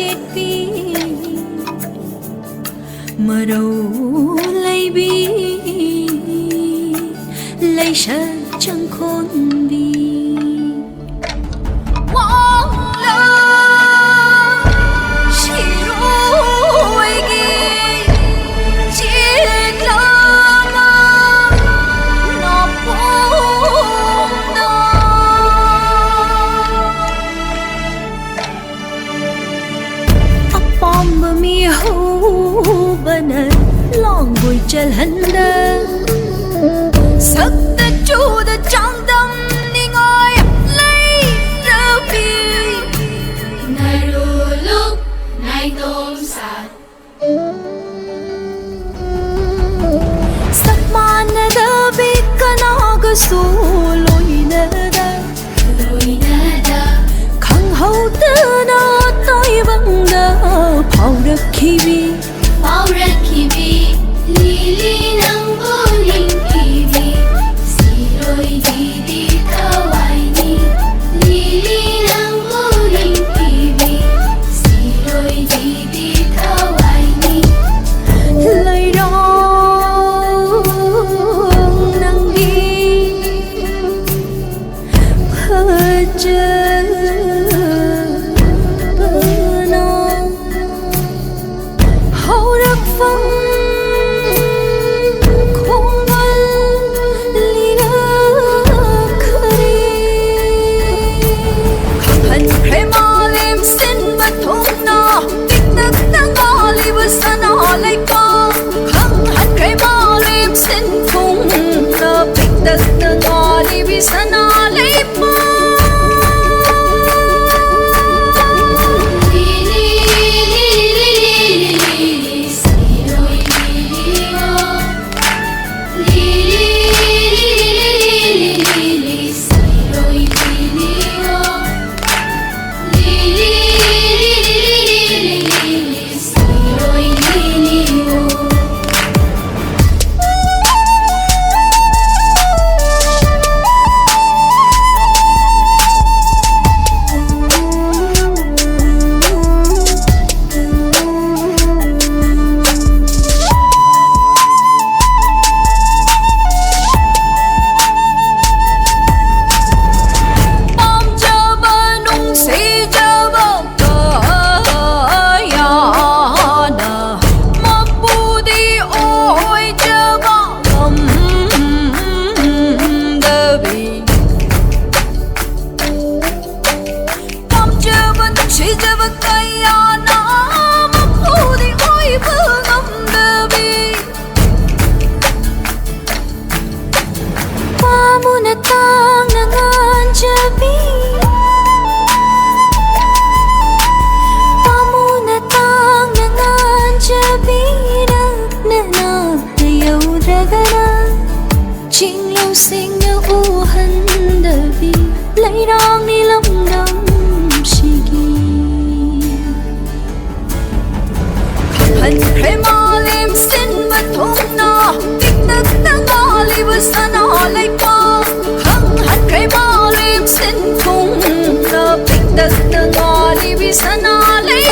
biết bi mà đâu lấy bi lấy sợ chẳng khôn bi bana long vui chal handa sắc ta chu da trong tâm ni ngồi lấy ra bi nai ru lúc nai tôm sạt sắc man da bi kana ga su loina da khang hậu ta na tai bang da phau được khi bi lili nang buling kiwi siroi di kawai ni lili nang buling kiwi siroi di kawai ni lai rong nang đi phơ sana lấy